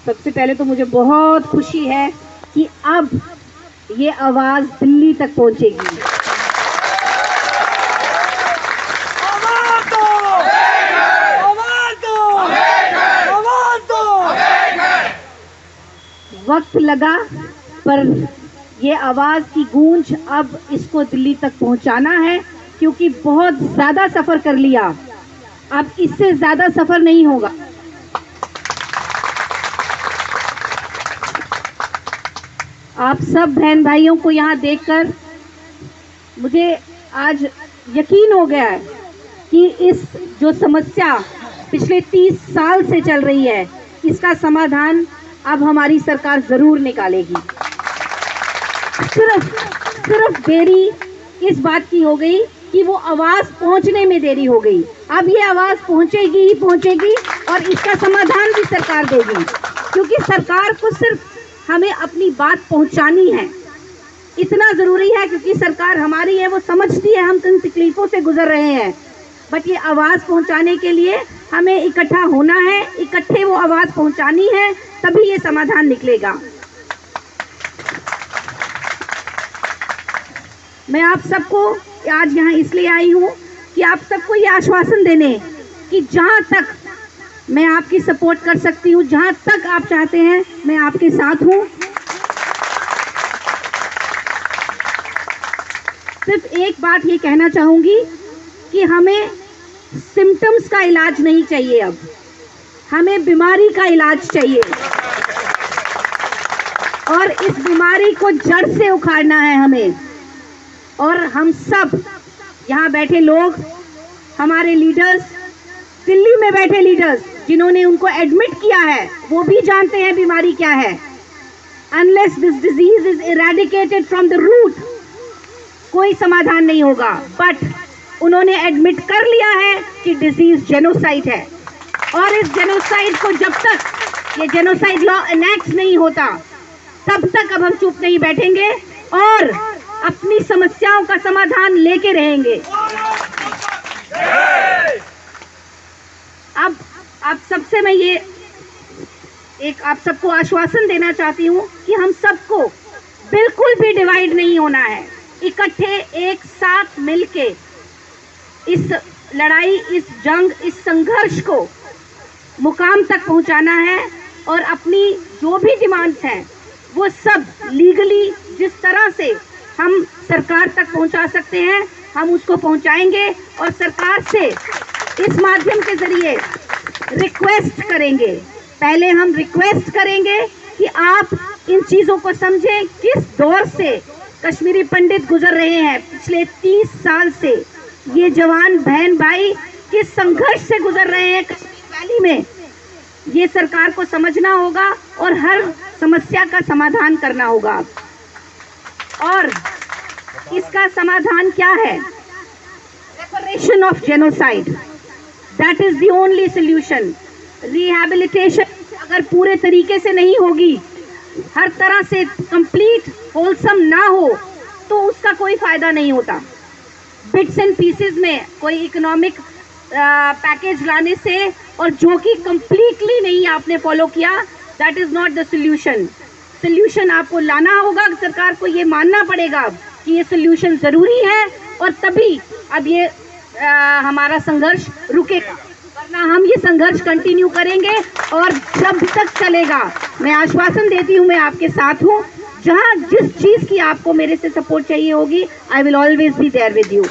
सबसे पहले तो मुझे बहुत खुशी है कि अब ये आवाज दिल्ली तक पहुंचेगी। वक्त लगा पर ये आवाज की गूंज अब इसको दिल्ली तक पहुंचाना है, क्योंकि बहुत ज्यादा सफर कर लिया, अब इससे ज्यादा सफर नहीं होगा। आप सब बहन भाइयों को यहाँ देखकर मुझे आज यकीन हो गया है कि इस जो समस्या पिछले 30 साल से चल रही है, इसका समाधान अब हमारी सरकार जरूर निकालेगी। सिर्फ देरी इस बात की हो गई कि वो आवाज पहुंचने में देरी हो गई। अब ये आवाज पहुंचेगी ही पहुंचेगी और इसका समाधान भी सरकार देगी, क्योंकि सरकार को सिर्फ हमें अपनी बात पहुंचानी है, इतना जरूरी है। क्योंकि सरकार हमारी है, वो समझती है हम किन तकलीफों से गुजर रहे हैं, बट ये आवाज पहुंचाने के लिए हमें इकट्ठा होना है, इकट्ठे वो आवाज पहुंचानी है, तभी ये समाधान निकलेगा। मैं आप सबको आज यहाँ इसलिए आई हूँ कि आप सबको ये आश्वासन देने कि जहाँ तक मैं आपकी सपोर्ट कर सकती हूँ, जहाँ तक आप चाहते हैं, मैं आपके साथ हूँ। सिर्फ एक बात ये कहना चाहूँगी कि हमें सिम्टम्स का इलाज नहीं चाहिए, अब हमें बीमारी का इलाज चाहिए और इस बीमारी को जड़ से उखाड़ना है हमें। और हम सब यहाँ बैठे लोग, हमारे लीडर्स, दिल्ली में बैठे लीडर्स जिन्होंने उनको एडमिट किया है, वो भी जानते हैं बीमारी क्या है। Unless this disease is eradicated from the root, कोई समाधान नहीं होगा। बट उन्होंने एडमिट कर लिया है कि डिजीज जेनोसाइड है, और इस जेनोसाइड को जब तक ये जेनोसाइड लॉ एनेक्ट नहीं होता, तब तक अब हम चुप नहीं बैठेंगे और अपनी समस्याओं का समाधान लेके रहेंगे। अब आप सबसे मैं ये एक आप सबको आश्वासन देना चाहती हूँ कि हम सबको बिल्कुल भी डिवाइड नहीं होना है, इकट्ठे एक साथ मिलके इस लड़ाई, इस जंग, इस संघर्ष को मुकाम तक पहुंचाना है। और अपनी जो भी डिमांड्स हैं वो सब लीगली जिस तरह से हम सरकार तक पहुंचा सकते हैं, हम उसको पहुंचाएंगे और सरकार से इस माध्यम के जरिए रिक्वेस्ट करेंगे। पहले हम रिक्वेस्ट करेंगे कि आप इन चीज़ों को समझें, किस दौर से कश्मीरी पंडित गुजर रहे हैं। पिछले 30 साल से ये जवान बहन भाई किस संघर्ष से गुजर रहे हैं कश्मीर वैली में, ये सरकार को समझना होगा और हर समस्या का समाधान करना होगा। और इसका समाधान क्या है? Reparation of genocide, that is the only solution. Rehabilitation अगर पूरे तरीके से नहीं होगी, हर तरह से कंप्लीट होलसम ना हो, तो उसका कोई फायदा नहीं होता। बिट्स एंड पीसेस में कोई इकोनॉमिक पैकेज लाने से, और जो कि कंप्लीटली नहीं आपने फॉलो किया, that is not the solution. Solution आपको लाना होगा, सरकार को ये मानना पड़ेगा कि ये सोल्यूशन ज़रूरी है, और तभी अब ये हमारा संघर्ष रुकेगा, वरना हम ये संघर्ष कंटिन्यू करेंगे और जब तक चलेगा। मैं आश्वासन देती हूँ, मैं आपके साथ हूँ। जहाँ जिस चीज़ की आपको मेरे से सपोर्ट चाहिए होगी, I will always be there with you.